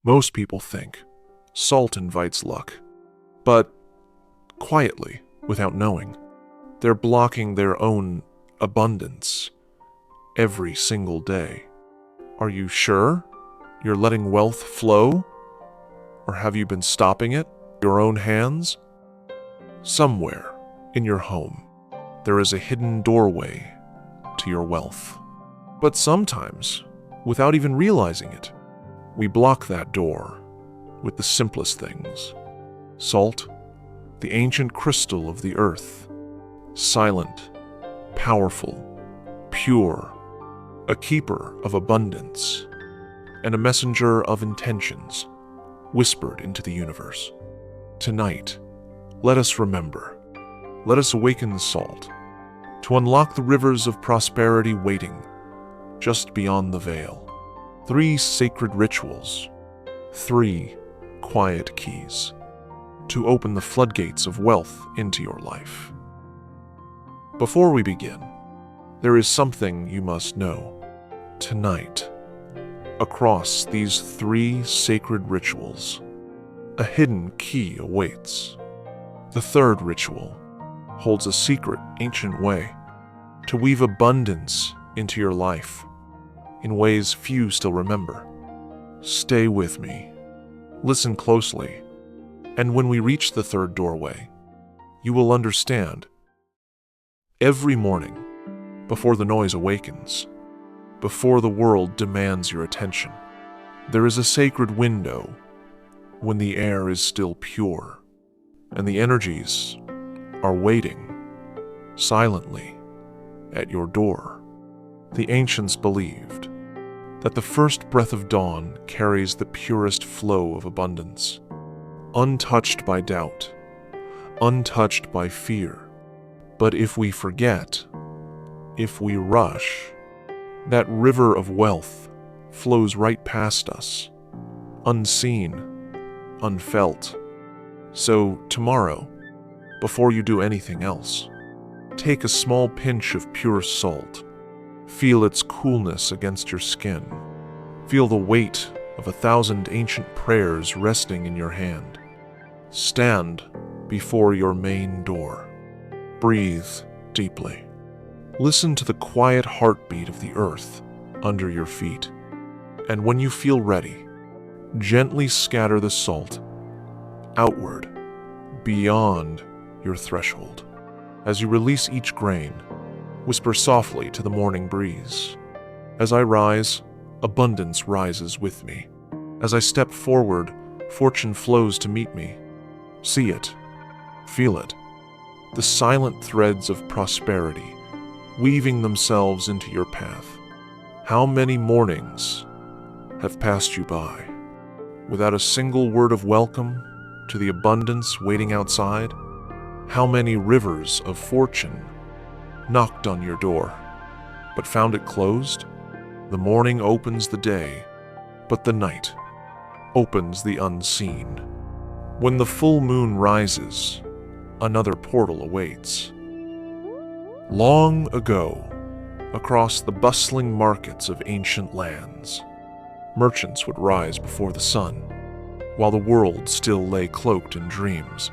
Most people think salt invites luck, but quietly, without knowing, they're blocking their own abundance every single day. Are you sure you're letting wealth flow? Or have you been stopping it with your own hands? Somewhere in your home, there is a hidden doorway to your wealth. But sometimes, without even realizing it, we block that door with the simplest things. Salt, the ancient crystal of the earth, silent, powerful, pure, a keeper of abundance, and a messenger of intentions whispered into the universe. Tonight, let us remember, let us awaken the salt to unlock the rivers of prosperity waiting just beyond the veil. 3 sacred rituals, 3 quiet keys to open the floodgates of wealth into your life. Before we begin, there is something you must know. Tonight, across these 3 sacred rituals, a hidden key awaits. The 3rd ritual holds a secret, ancient way to weave abundance into your life in ways few still remember. Stay with me, listen closely, and when we reach the 3rd doorway, you will understand. Every morning, before the noise awakens, before the world demands your attention, there is a sacred window when the air is still pure and the energies are waiting silently at your door. The ancients believed that the first breath of dawn carries the purest flow of abundance, untouched by doubt, untouched by fear. But if we forget, if we rush, that river of wealth flows right past us, unseen, unfelt. So tomorrow, before you do anything else, take a small pinch of pure salt. Feel its coolness against your skin. Feel the weight of 1,000 ancient prayers resting in your hand. Stand before your main door. Breathe deeply. Listen to the quiet heartbeat of the earth under your feet. And when you feel ready, gently scatter the salt outward, beyond your threshold. As you release each grain, whisper softly to the morning breeze. As I rise, abundance rises with me. As I step forward, fortune flows to meet me. See it, feel it, the silent threads of prosperity weaving themselves into your path. How many mornings have passed you by without a single word of welcome to the abundance waiting outside? How many rivers of fortune knocked on your door, but found it closed? The morning opens the day, but the night opens the unseen. When the full moon rises, another portal awaits. Long ago, across the bustling markets of ancient lands, merchants would rise before the sun, while the world still lay cloaked in dreams.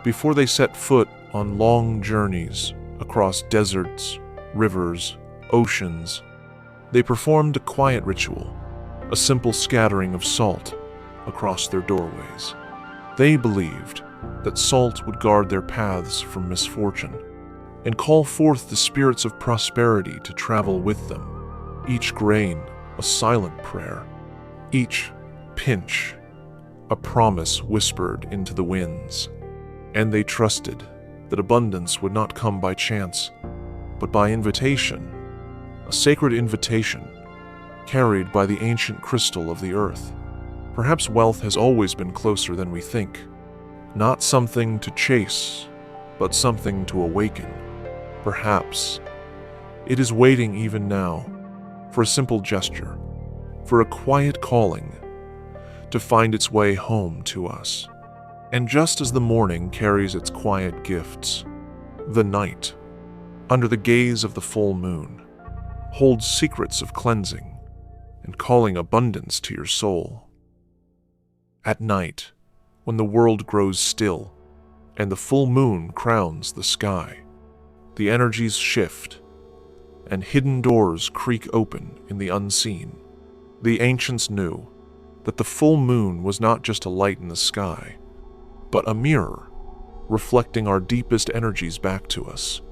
Before they set foot on long journeys across deserts, rivers, oceans, they performed a quiet ritual, a simple scattering of salt across their doorways. They believed that salt would guard their paths from misfortune and call forth the spirits of prosperity to travel with them. Each grain, a silent prayer. Each pinch, a promise whispered into the winds. And they trusted that abundance would not come by chance, but by invitation, a sacred invitation carried by the ancient crystal of the earth. Perhaps wealth has always been closer than we think, not something to chase, but something to awaken. Perhaps it is waiting even now for a simple gesture, for a quiet calling to find its way home to us. And just as the morning carries its quiet gifts, the night, under the gaze of the full moon, holds secrets of cleansing and calling abundance to your soul. At night, when the world grows still and the full moon crowns the sky, the energies shift and hidden doors creak open in the unseen. The ancients knew that the full moon was not just a light in the sky, but a mirror reflecting our deepest energies back to us.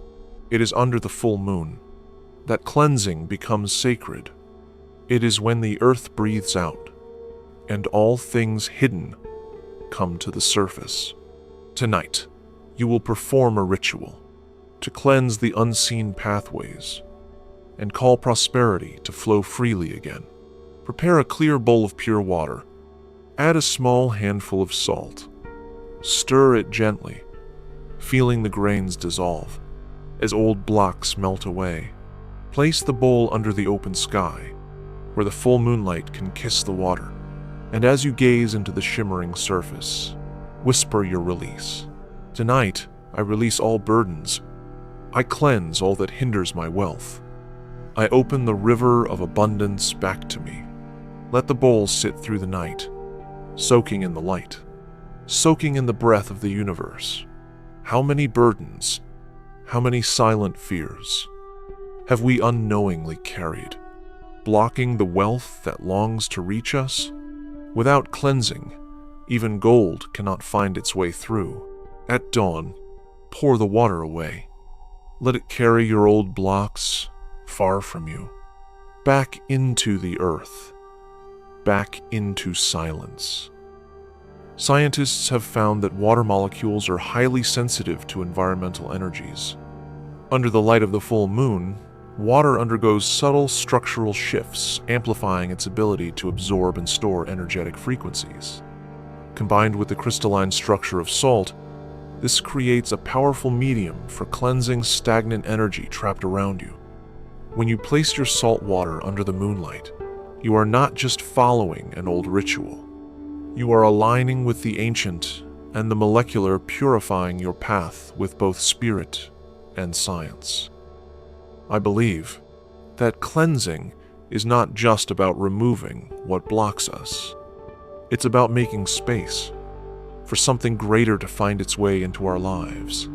It is under the full moon that cleansing becomes sacred. It is when the earth breathes out and all things hidden come to the surface. Tonight, you will perform a ritual to cleanse the unseen pathways and call prosperity to flow freely again. Prepare a clear bowl of pure water. Add a small handful of salt. Stir it gently, feeling the grains dissolve as old blocks melt away. Place the bowl under the open sky, where the full moonlight can kiss the water, and as you gaze into the shimmering surface, whisper your release. Tonight, I release all burdens. I cleanse all that hinders my wealth. I open the river of abundance back to me. Let the bowl sit through the night, soaking in the light, soaking in the breath of the universe. How many burdens, how many silent fears have we unknowingly carried, blocking the wealth that longs to reach us? Without cleansing, even gold cannot find its way through. At dawn, pour the water away. Let it carry your old blocks far from you, back into the earth, back into silence. Scientists have found that water molecules are highly sensitive to environmental energies. Under the light of the full moon, water undergoes subtle structural shifts, amplifying its ability to absorb and store energetic frequencies. Combined with the crystalline structure of salt, this creates a powerful medium for cleansing stagnant energy trapped around you. When you place your salt water under the moonlight, you are not just following an old ritual. You are aligning with the ancient and the molecular, purifying your path with both spirit and science. I believe that cleansing is not just about removing what blocks us. It's about making space for something greater to find its way into our lives.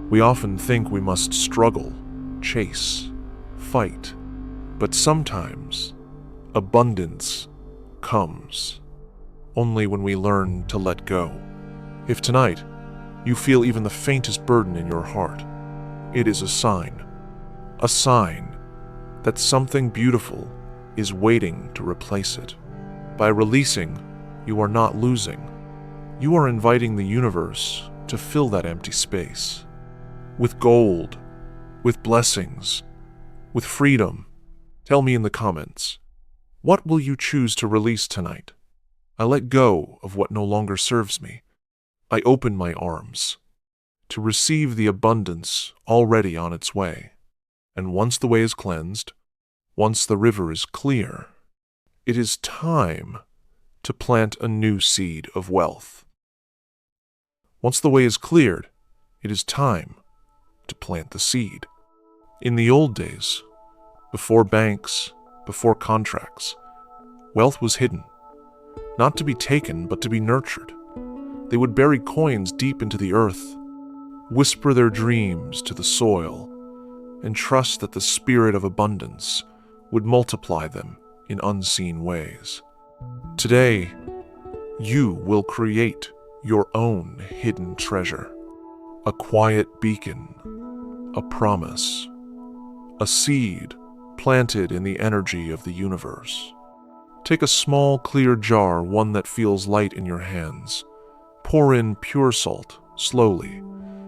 We often think we must struggle, chase, fight, but sometimes abundance comes only when we learn to let go. If tonight you feel even the faintest burden in your heart, it is a sign that something beautiful is waiting to replace it. By releasing, you are not losing. You are inviting the universe to fill that empty space with gold, with blessings, with freedom. Tell me in the comments, what will you choose to release tonight? I let go of what no longer serves me. I open my arms to receive the abundance already on its way. And once the way is cleansed, once the river is clear, it is time to plant a new seed of wealth. Once the way is cleared, it is time to plant the seed. In the old days, before banks, before contracts, wealth was hidden, not to be taken, but to be nurtured. They would bury coins deep into the earth, whisper their dreams to the soil, and trust that the spirit of abundance would multiply them in unseen ways. Today, you will create your own hidden treasure, a quiet beacon, a promise, a seed planted in the energy of the universe. Take a small, clear jar, one that feels light in your hands. Pour in pure salt, slowly,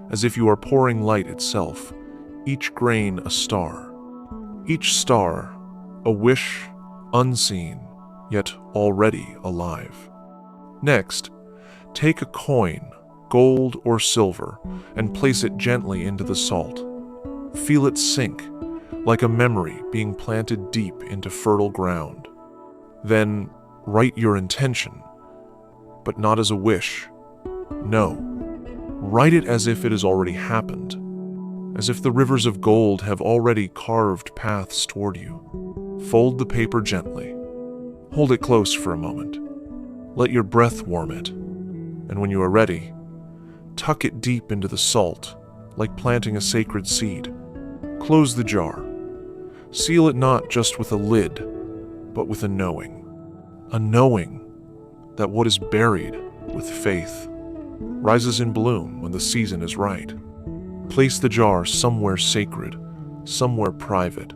as if you are pouring light itself, each grain a star, each star a wish unseen, yet already alive. Next, take a coin, gold or silver, and place it gently into the salt. Feel it sink, like a memory being planted deep into fertile ground. Then write your intention, but not as a wish. No, write it as if it has already happened, as if the rivers of gold have already carved paths toward you. Fold the paper gently. Hold it close for a moment. Let your breath warm it, and when you are ready, tuck it deep into the salt, like planting a sacred seed. Close the jar. Seal it not just with a lid, but with a knowing. A knowing that what is buried with faith rises in bloom when the season is right. Place the jar somewhere sacred, somewhere private,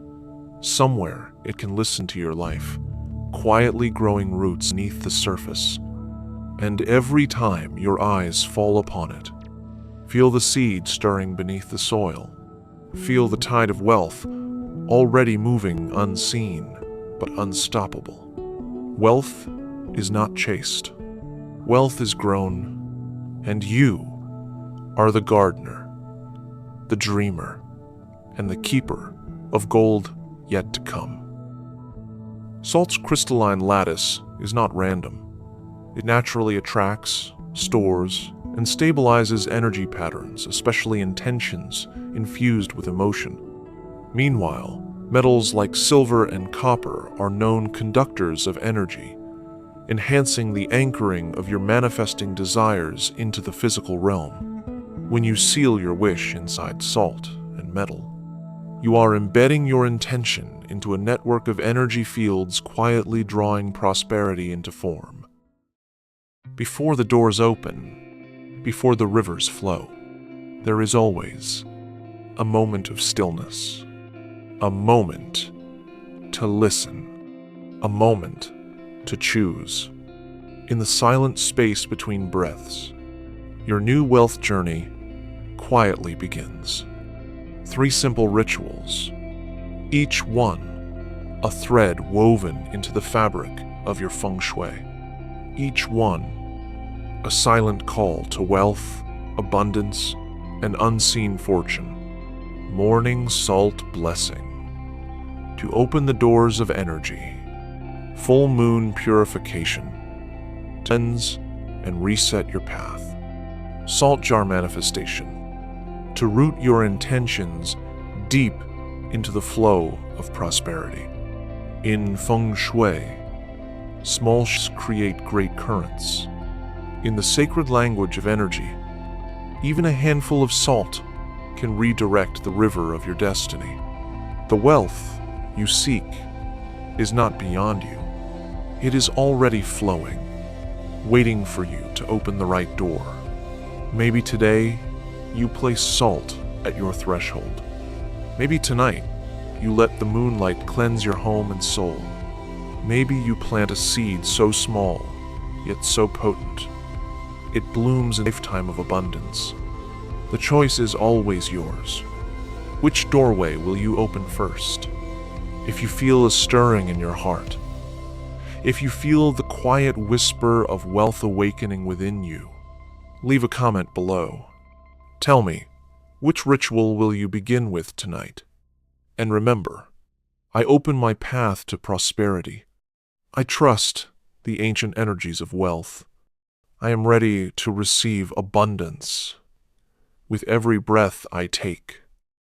somewhere it can listen to your life, quietly growing roots beneath the surface. And every time your eyes fall upon it, feel the seed stirring beneath the soil. Feel the tide of wealth already moving unseen but unstoppable. Wealth is not chased. Wealth is grown, and you are the gardener, the dreamer, and the keeper of gold yet to come. Salt's crystalline lattice is not random. It naturally attracts, stores, and stabilizes energy patterns, especially intentions infused with emotion. Meanwhile, metals like silver and copper are known conductors of energy, enhancing the anchoring of your manifesting desires into the physical realm. When you seal your wish inside salt and metal, you are embedding your intention into a network of energy fields quietly drawing prosperity into form. Before the doors open, before the rivers flow, there is always a moment of stillness, a moment to listen, a moment to choose. In the silent space between breaths, your new wealth journey quietly begins. 3 simple rituals, each one a thread woven into the fabric of your feng shui. Each one a silent call to wealth, abundance, and unseen fortune. Morning salt blessing to open the doors of energy. Full moon purification, cleanse and reset your path. Salt jar manifestation, to root your intentions deep into the flow of prosperity. In feng shui, small shifts create great currents. In the sacred language of energy, even a handful of salt can redirect the river of your destiny. The wealth you seek is not beyond you. It is already flowing, waiting for you to open the right door. Maybe today, you place salt at your threshold. Maybe tonight, you let the moonlight cleanse your home and soul. Maybe you plant a seed so small, yet so potent. It blooms in a lifetime of abundance. The choice is always yours. Which doorway will you open first? If you feel a stirring in your heart, if you feel the quiet whisper of wealth awakening within you, leave a comment below. Tell me, which ritual will you begin with tonight? And remember, I open my path to prosperity. I trust the ancient energies of wealth. I am ready to receive abundance with every breath I take.